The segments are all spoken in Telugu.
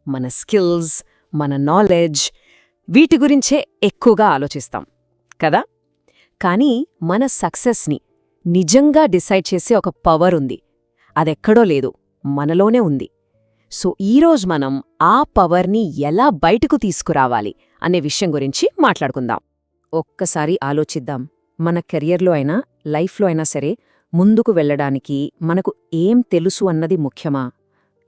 మన స్కిల్స్, మన నాలెడ్జ్ వీటి గురించే ఎక్కువగా ఆలోచిస్తాం కదా. కానీ మన సక్సెస్ని నిజంగా డిసైడ్ చేసే ఒక పవర్ ఉంది. అదెక్కడో లేదు, మనలోనే ఉంది. సో ఈరోజు మనం ఆ పవర్ని ఎలా బయటకు తీసుకురావాలి అనే విషయం గురించి మాట్లాడుకుందాం. ఒక్కసారి ఆలోచిద్దాం. మన కెరియర్లో అయినా లైఫ్లో అయినా సరే ముందుకు వెళ్ళడానికి మనకు ఏం తెలుసు అన్నది ముఖ్యమా,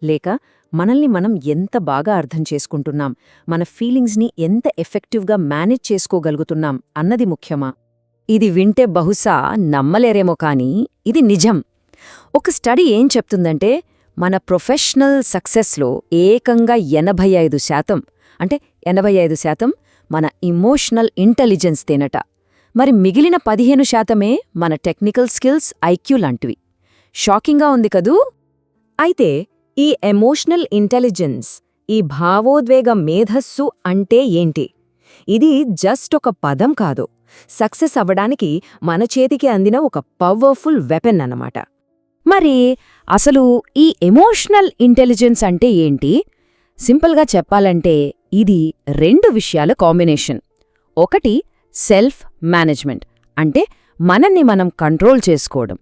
లేక మనల్ని మనం ఎంత బాగా అర్థం చేసుకుంటున్నాం, మన ఫీలింగ్స్ని ఎంత ఎఫెక్టివ్గా మేనేజ్ చేసుకోగలుగుతున్నాం అన్నది ముఖ్యమా? ఇది వింటే బహుశా నమ్మలేరేమో కానీ ఇది నిజం. ఒక స్టడీ ఏం చెప్తుందంటే మన ప్రొఫెషనల్ సక్సెస్లో ఏకంగా 85% అంటే 85% మన ఇమోషనల్ ఇంటెలిజెన్స్ తేనట. మరి మిగిలిన 15% మన టెక్నికల్ స్కిల్స్, ఐక్యూ లాంటివి. షాకింగ్గా ఉంది కదూ. అయితే ఈ ఎమోషనల్ ఇంటెలిజెన్స్, ఈ భావోద్వేగ మేధస్సు అంటే ఏంటి? ఇది జస్ట్ ఒక పదం కాదు, సక్సెస్ అవ్వడానికి మన చేతికి అందిన ఒక పవర్ఫుల్ వెపన్ అన్నమాట. మరి అసలు ఈ ఎమోషనల్ ఇంటెలిజెన్స్ అంటే ఏంటి? సింపుల్గా చెప్పాలంటే ఇది 2 విషయాల కాంబినేషన్. ఒకటి సెల్ఫ్ మేనేజ్మెంట్, అంటే మనల్ని మనం కంట్రోల్ చేసుకోవడం.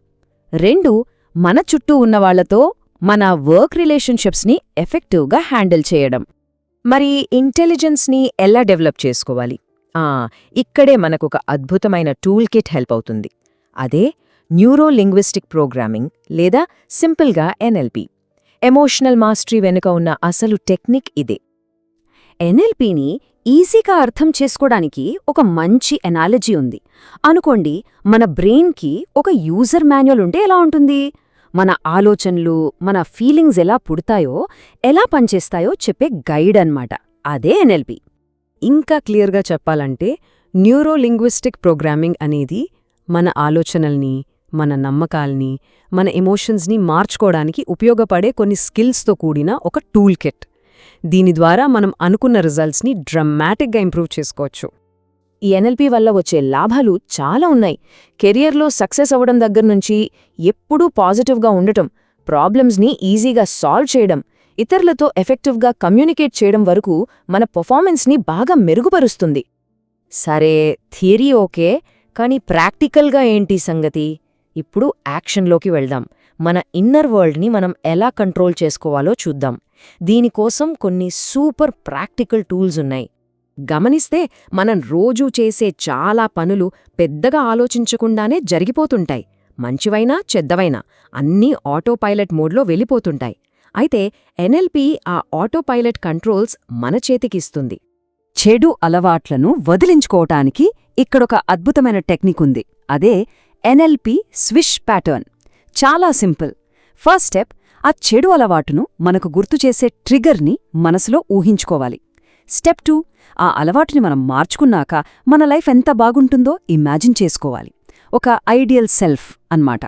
2 మన చుట్టూ ఉన్నవాళ్లతో మన వర్క్ రిలేషన్షిప్స్ని ఎఫెక్టివ్గా హ్యాండిల్ చేయడం. మరి ఇంటెలిజెన్స్ని ఎలా డెవలప్ చేసుకోవాలి? ఇక్కడే మనకొక అద్భుతమైన టూల్ కిట్ హెల్ప్ అవుతుంది. అదే న్యూరో లింగ్విస్టిక్ ప్రోగ్రామింగ్ లేదా సింపుల్గా ఎన్ఎల్పి. ఎమోషనల్ మాస్టరీ వెనుక ఉన్న అసలు టెక్నిక్ ఇదే. ఎన్ఎల్పిని ఈజీగా అర్థం చేసుకోవడానికి ఒక మంచి ఎనాలజీ ఉంది. అనుకోండి, మన బ్రెయిన్కి ఒక యూజర్ మాన్యువల్ ఉంటే ఎలా ఉంటుంది? మన ఆలోచనలు, మన ఫీలింగ్స్ ఎలా పుడతాయో, ఎలా పనిచేస్తాయో చెప్పే గైడ్ అన్నమాట. అదే ఎన్ఎల్పి. ఇంకా క్లియర్గా చెప్పాలంటే న్యూరో లింగ్విస్టిక్ ప్రోగ్రామింగ్ అనేది మన ఆలోచనల్ని, మన నమ్మకాల్ని, మన ఎమోషన్స్ని మార్చుకోవడానికి ఉపయోగపడే కొన్ని స్కిల్స్తో కూడిన ఒక టూల్ కిట్. దీని ద్వారా మనం అనుకున్న రిజల్ట్స్ని డ్రమాటిక్గా ఇంప్రూవ్ చేసుకోవచ్చు. ఈ ఎన్ఎల్పి వల్ల వచ్చే లాభాలు చాలా ఉన్నాయి. కెరియర్లో సక్సెస్ అవ్వడం దగ్గర్నుంచి ఎప్పుడూ పాజిటివ్గా ఉండటం, ప్రాబ్లమ్స్ని ఈజీగా సాల్వ్ చేయడం, ఇతరులతో ఎఫెక్టివ్గా కమ్యూనికేట్ చేయడం వరకు మన పర్ఫార్మెన్స్ని బాగా మెరుగుపరుస్తుంది. సరే, థియరీ ఓకే, కానీ ప్రాక్టికల్గా ఏంటి సంగతి? ఇప్పుడు యాక్షన్లోకి వెళ్దాం. మన ఇన్నర్ వరల్డ్ని మనం ఎలా కంట్రోల్ చేసుకోవాలో చూద్దాం. దీనికోసం కొన్ని సూపర్ ప్రాక్టికల్ టూల్స్ ఉన్నాయి. గమనిస్తే మనం రోజూ చేసే చాలా పనులు పెద్దగా ఆలోచించకుండానే జరిగిపోతుంటాయి. మంచివైనా చెడ్డవైనా అన్నీ ఆటోపైలట్ మోడ్లో వెళ్ళిపోతుంటాయి. అయితే ఎన్ఎల్పి ఆ ఆటోపైలట్ కంట్రోల్స్ మన చేతికిస్తుంది. చెడు అలవాట్లను వదిలించుకోవటానికి ఇక్కడొక అద్భుతమైన టెక్నిక్ ఉంది. అదే ఎన్ఎల్పి స్విష్ ప్యాటర్న్. చాలా సింపుల్. ఫస్ట్ స్టెప్, ఆ చెడు అలవాటును మనకు గుర్తుచేసే ట్రిగర్ని మనసులో ఊహించుకోవాలి. స్టెప్ 2, ఆ అలవాటుని మనం మార్చుకున్నాక మన లైఫ్ ఎంత బాగుంటుందో ఇమాజిన్ చేసుకోవాలి. ఒక ఐడియల్ సెల్ఫ్ అన్నమాట.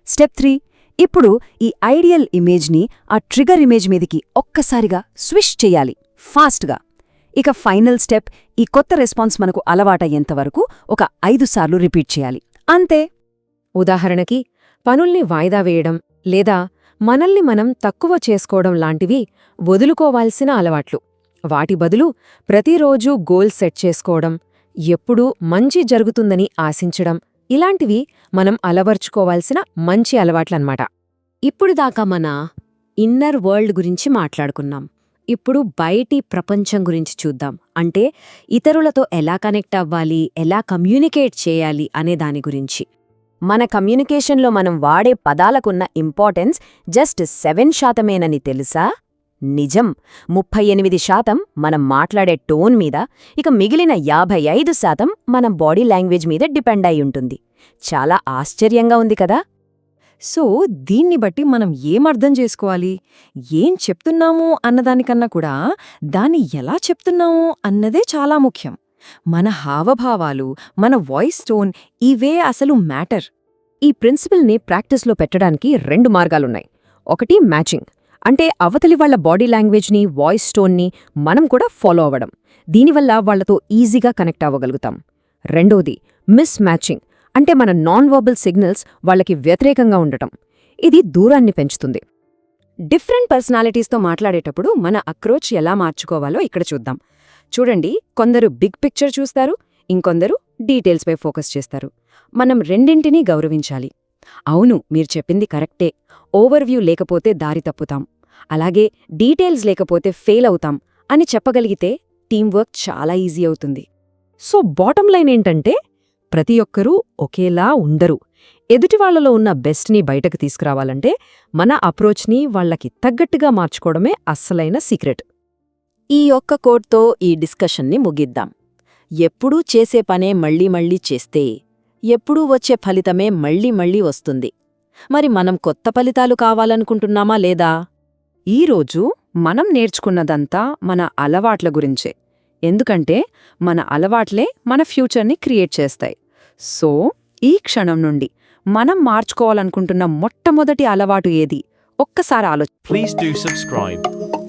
స్టెప్ 3, ఇప్పుడు ఈ ఐడియల్ ఇమేజ్ని ఆ ట్రిగర్ ఇమేజ్ మీదికి ఒక్కసారిగా స్విష్ చెయ్యాలి, ఫాస్ట్గా. ఇక ఫైనల్ స్టెప్, ఈ కొత్త రెస్పాన్స్ మనకు అలవాటయ్యేంతవరకు ఒక 5 సార్లు రిపీట్ చేయాలి. అంతే. ఉదాహరణకి, పనుల్ని వాయిదా వేయడం లేదా మనల్ని మనం తక్కువ చేసుకోవడం లాంటివి వదులుకోవాల్సిన అలవాట్లు. వాటి బదులు ప్రతిరోజూ గోల్ సెట్ చేసుకోవడం, ఎప్పుడూ మంచి జరుగుతుందని ఆశించడం, ఇలాంటివి మనం అలవర్చుకోవాల్సిన మంచి అలవాట్లన్నమాట. ఇప్పుడుదాకా మన ఇన్నర్ వరల్డ్ గురించి మాట్లాడుకున్నాం. ఇప్పుడు బయటి ప్రపంచం గురించి చూద్దాం. అంటే ఇతరులతో ఎలా కనెక్ట్ అవ్వాలి, ఎలా కమ్యూనికేట్ చేయాలి అనే దాని గురించి. మన కమ్యూనికేషన్లో మనం వాడే పదాలకున్న ఇంపార్టెన్స్ జస్ట్ 7%మేనని తెలుసా? నిజం. 38% మనం మాట్లాడే టోన్ మీద, ఇక మిగిలిన 55% మన బాడీ లాంగ్వేజ్ మీద డిపెండ్ అయి ఉంటుంది. చాలా ఆశ్చర్యంగా ఉంది కదా. సో దీన్ని బట్టి మనం ఏమర్థం చేసుకోవాలి? ఏం చెప్తున్నాము అన్నదానికన్నా కూడా దాన్ని ఎలా చెప్తున్నాము అన్నదే చాలా ముఖ్యం. మన హావభావాలు, మన వాయిస్ టోన్, ఇవే అసలు మ్యాటర్. ఈ ప్రిన్సిపల్ని ప్రాక్టీస్లో పెట్టడానికి 2 మార్గాలున్నాయి. ఒకటి మ్యాచింగ్, అంటే అవతలి వాళ్ల బాడీ లాంగ్వేజ్ని, వాయిస్ టోన్ని మనం కూడా ఫాలో అవ్వడం. దీనివల్ల వాళ్లతో ఈజీగా కనెక్ట్ అవ్వగలుగుతాం. రెండోది మిస్ మ్యాచింగ్, అంటే మన నాన్ వర్బల్ సిగ్నల్స్ వాళ్ళకి వ్యతిరేకంగా ఉండటం. ఇది దూరాన్ని పెంచుతుంది. డిఫరెంట్ పర్సనాలిటీస్తో మాట్లాడేటప్పుడు మన అప్రోచ్ ఎలా మార్చుకోవాలో ఇక్కడ చూద్దాం. చూడండి, కొందరు బిగ్ పిక్చర్ చూస్తారు, ఇంకొందరు డీటెయిల్స్పై ఫోకస్ చేస్తారు. మనం రెండింటినీ గౌరవించాలి. అవును, మీరు చెప్పింది కరెక్టే, ఓవర్వ్యూ లేకపోతే దారి తప్పుతాం, అలాగే డీటెయిల్స్ లేకపోతే ఫెయిల్ అవుతాం అని చెప్పగలిగితే టీంవర్క్ చాలా ఈజీ అవుతుంది. సో బాటం లైన్ ఏంటంటే, ప్రతి ఒక్కరూ ఒకేలా ఉండరు. ఎదుటివాళ్లలో ఉన్న బెస్ట్ని బయటకు తీసుకురావాలంటే మన అప్రోచ్ని వాళ్లకి తగ్గట్టుగా మార్చుకోవడమే అస్సలైన సీక్రెట్. ఈ ఒక్క కోట్తో ఈ డిస్కషన్ని ముగిద్దాం. ఎప్పుడూ చేసే పనే మళ్ళీ మళ్ళీ చేస్తే ఎప్పుడూ వచ్చే ఫలితమే మళ్ళీ మళ్ళీ వస్తుంది. మరి మనం కొత్త ఫలితాలు కావాలనుకుంటున్నామా లేదా? ఈరోజు మనం నేర్చుకున్నదంతా మన అలవాట్ల గురించే. ఎందుకంటే మన అలవాట్లే మన ఫ్యూచర్ని క్రియేట్ చేస్తాయి. సో ఈ క్షణం నుండి మనం మార్చుకోవాలనుకుంటున్న మొట్టమొదటి అలవాటు ఏది? ఒక్కసారి Please do subscribe.